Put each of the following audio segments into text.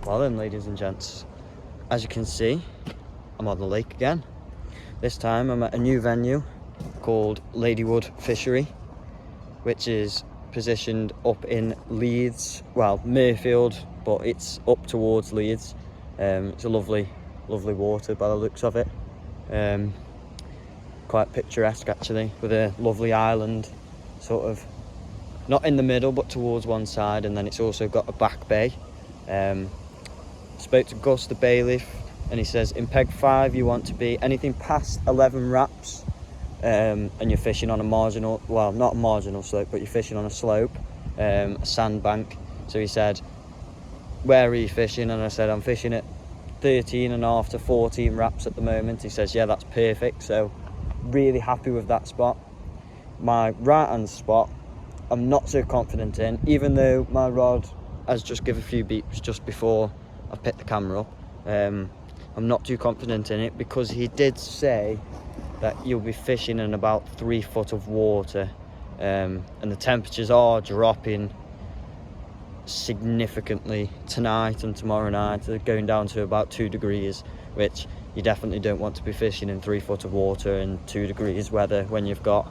Well then, ladies and gents, as you can see, I'm on the lake again. This time I'm at a new venue called Ladywood Fishery, which is positioned up in Leeds, well, Mayfield, but it's up towards Leeds. It's a lovely water by the looks of it. Quite picturesque actually, with a lovely island, sort of not in the middle but towards one side, and then it's also got a back bay. Spoke to Gus the bailiff, and he says in peg 5 you want to be anything past 11 wraps, and you're fishing on a marginal, well, not a marginal slope, but you're fishing on a slope, a sandbank. So he said, where are you fishing? And I said, I'm fishing at 13.5 to 14 wraps at the moment. He says, yeah, that's perfect. So really happy with that spot. My right hand spot I'm not so confident in, even though my rod has just given a few beeps just before I picked the camera up. I'm not too confident in it because he did say that you'll be fishing in about 3 foot of water, and the temperatures are dropping significantly tonight and tomorrow night. They're going down to about 2 degrees, which you definitely don't want to be fishing in 3 foot of water in 2 degrees weather when you've got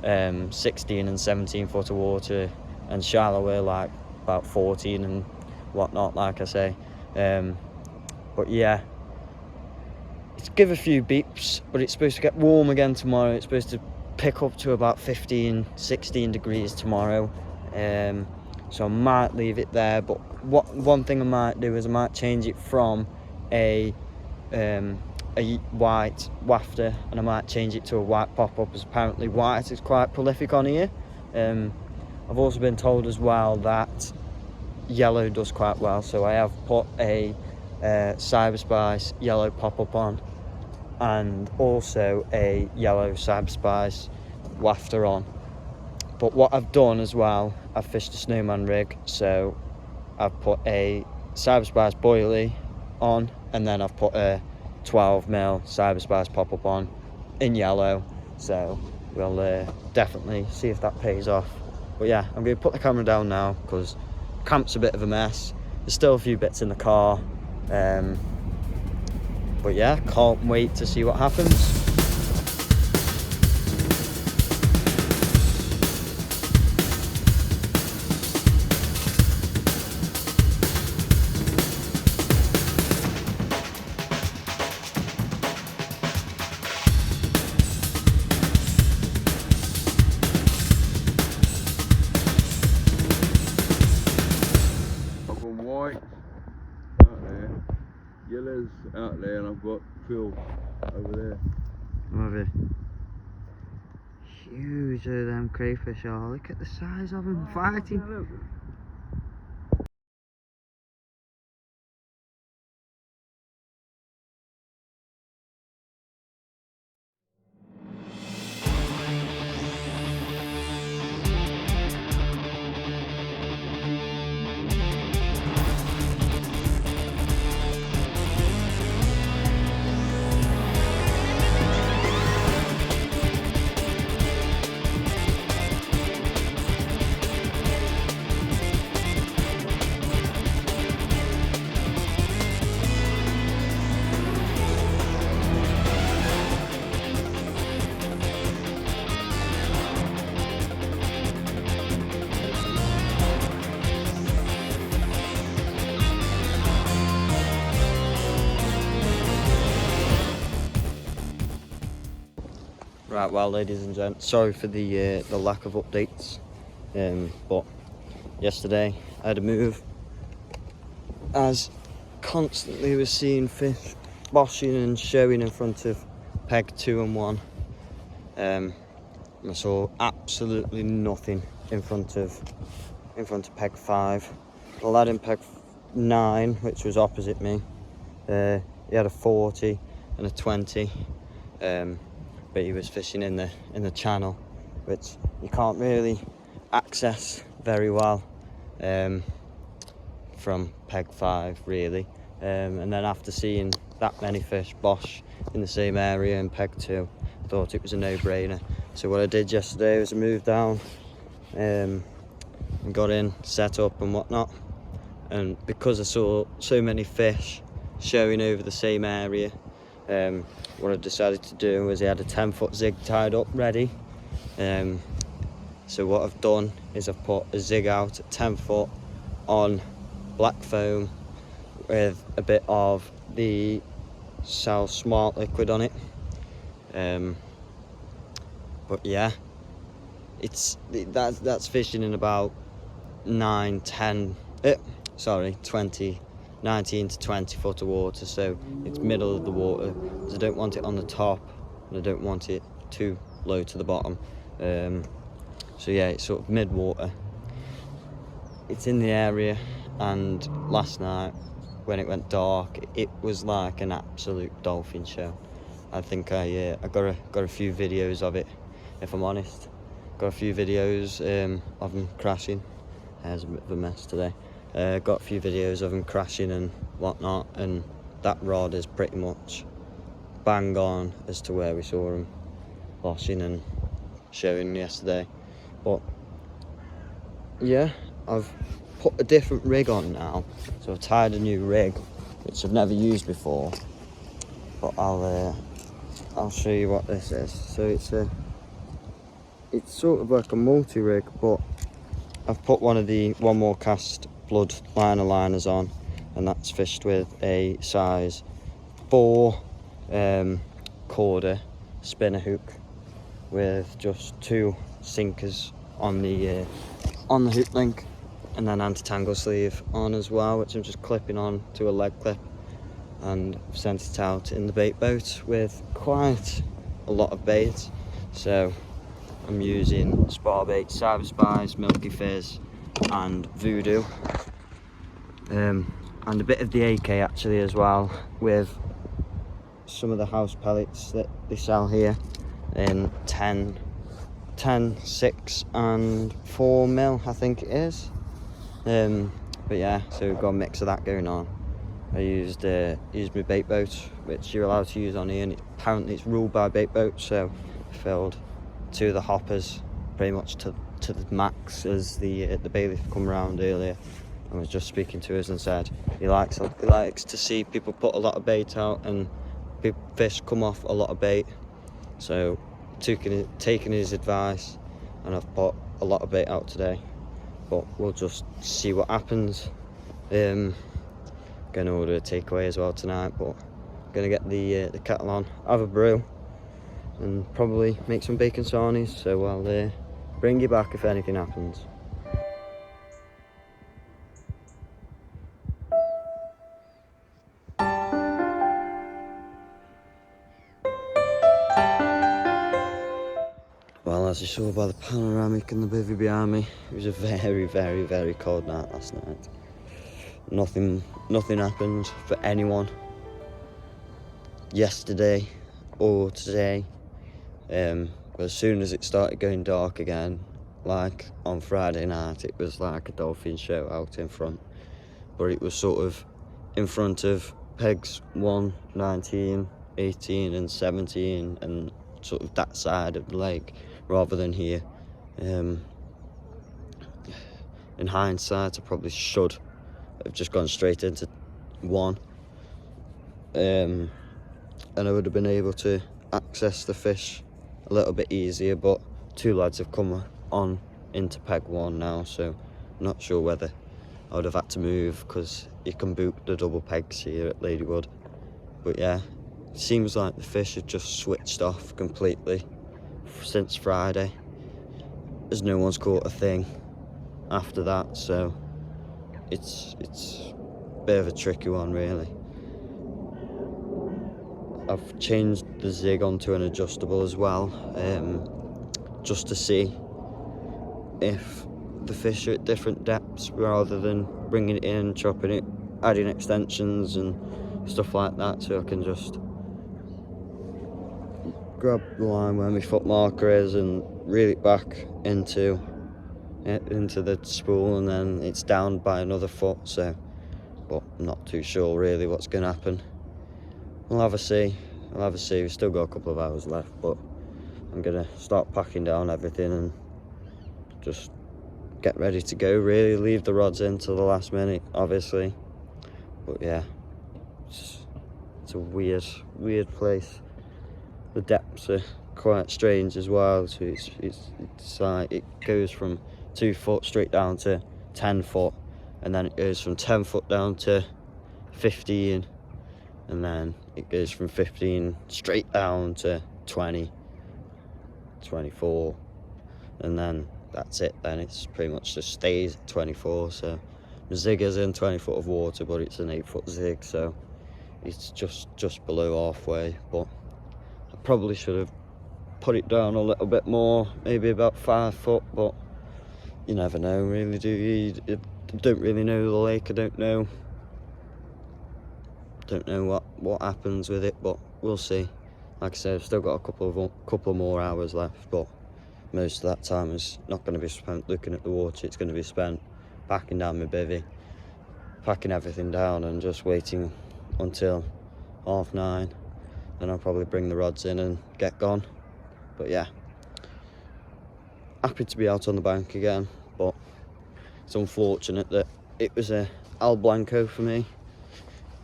16 and 17 foot of water and shallower, like about 14 and whatnot, like I say. But yeah, it's give a few beeps, but it's supposed to get warm again tomorrow. It's supposed to pick up to about 15, 16 degrees tomorrow. So I might leave it there, but one thing I might do is I might change it from a white wafter, and I might change it to a white pop-up, as apparently white is quite prolific on here. I've also been told as well that yellow does quite well, so I have put a Cyberspice yellow pop-up on, and also a yellow Cyberspice wafter on. But what I've done as well, I've fished a snowman rig, so I've put a Cyberspice boilie on, and then I've put a 12mm Cyberspice pop-up on in yellow. So we'll definitely see if that pays off. But yeah, I'm going to put the camera down now because camp's a bit of a mess. There's still a few bits in the car, but yeah, can't wait to see what happens. Yellows out there, and I've got Phil over there. Love it. Huge are them crayfish are. Look at the size of them fighting. Right, well, ladies and gents, sorry for the lack of updates, but yesterday I had a move, as constantly was seeing fish boshing and showing in front of peg 2 and 1. I saw absolutely nothing in front of peg 5. The lad in peg 9, which was opposite me, he had a 40 and a 20. But he was fishing in the channel, which you can't really access very well from peg 5 really. And then after seeing that many fish bosh in the same area in peg 2, I thought it was a no-brainer. So what I did yesterday was I moved down and got in, set up and whatnot, and because I saw so many fish showing over the same area, what I decided to do was I had a 10-foot zig tied up ready. So what I've done is I've put a zig out at 10 foot on black foam with a bit of the South Smart liquid on it. But yeah, that's fishing in about 19 to 20 foot of water, so it's middle of the water, because I don't want it on the top and I don't want it too low to the bottom. So yeah, it's sort of mid-water. It's in the area, and last night when it went dark, it was like an absolute dolphin show. I think I got a few videos of it, if I'm honest. Got a few videos of them crashing. There's a bit of a mess today. Got a few videos of them crashing and whatnot, and that rod is pretty much bang on as to where we saw them washing and showing yesterday. But yeah, I've put a different rig on now, so I've tied a new rig which I've never used before, but I'll show you what this is. So it's sort of like a multi-rig, but I've put one more cast blood liner liners on, and that's fished with a size 4 quarter spinner hook with just 2 sinkers on the hook link, and then anti-tangle sleeve on as well, which I'm just clipping on to a leg clip, and I've sent it out in the bait boat with quite a lot of bait. So I'm using spar bait, Cyber Spice, Milky Fizz and Voodoo, and a bit of the AK actually as well, with some of the house pellets that they sell here in 10, 6 and 4 mil, I think it is. But yeah, so we've got a mix of that going on. I used my bait boat, which you're allowed to use on here, and apparently it's ruled by bait boats, so I filled 2 of the hoppers pretty much to the max as the bailiff come around earlier. I was just speaking to us and said he likes to see people put a lot of bait out and fish come off a lot of bait. So taking his advice, and I've put a lot of bait out today, but we'll just see what happens. Gonna order a takeaway as well tonight, but gonna get the kettle on, have a brew, and probably make some bacon sarnies. So I'll bring you back if anything happens. Well, as you saw by the panoramic and the bivvy behind me, it was a very, very, very cold night last night. Nothing happened for anyone yesterday or today. But as soon as it started going dark again, like on Friday night, it was like a dolphin show out in front. But it was sort of in front of pegs 1, 19, 18 and 17, and sort of that side of the lake rather than here. In hindsight, I probably should have just gone straight into 1, and I would have been able to access the fish a little bit easier, but 2 lads have come on into peg 1 now, so I'm not sure whether I would have had to move, because you can boot the double pegs here at Ladywood. But yeah, it seems like the fish have just switched off completely since Friday, as no one's caught a thing after that, so it's a bit of a tricky one really. I've changed the zig onto an adjustable as well, just to see if the fish are at different depths, rather than bringing it in, chopping it, adding extensions and stuff like that, so I can just grab the line where my foot marker is and reel it back into the spool, and then it's down by another foot. So, but I'm not too sure really what's going to happen. We'll have a see. We've still got a couple of hours left, but I'm going to start packing down everything and just get ready to go, really. Leave the rods in till the last minute, obviously. But yeah, it's a weird place. The depths are quite strange as well. So it's like it goes from 2 foot straight down to 10 foot, and then it goes from 10 foot down to 15, and then it goes from 15 straight down to 20, 24, and then that's it. Then it's pretty much just stays at 24. So the zig is in 20 foot of water, but it's an 8 foot zig, so it's just below halfway. But I probably should have put it down a little bit more, maybe about 5 foot, but you never know, really, do you? I don't really know the lake. I don't know what happens with it, but we'll see. Like I said, I've still got a couple more hours left, but most of that time is not going to be spent looking at the water. It's going to be spent packing down my bivvy, packing everything down, and just waiting until 9:30. Then I'll probably bring the rods in and get gone. But yeah, happy to be out on the bank again, but it's unfortunate that it was a Al Blanco for me.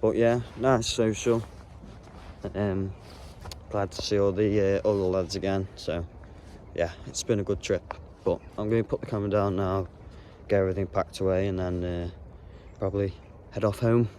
But yeah, nice social. Glad to see all the lads again. So yeah, it's been a good trip. But I'm going to put the camera down now, get everything packed away, and then probably head off home.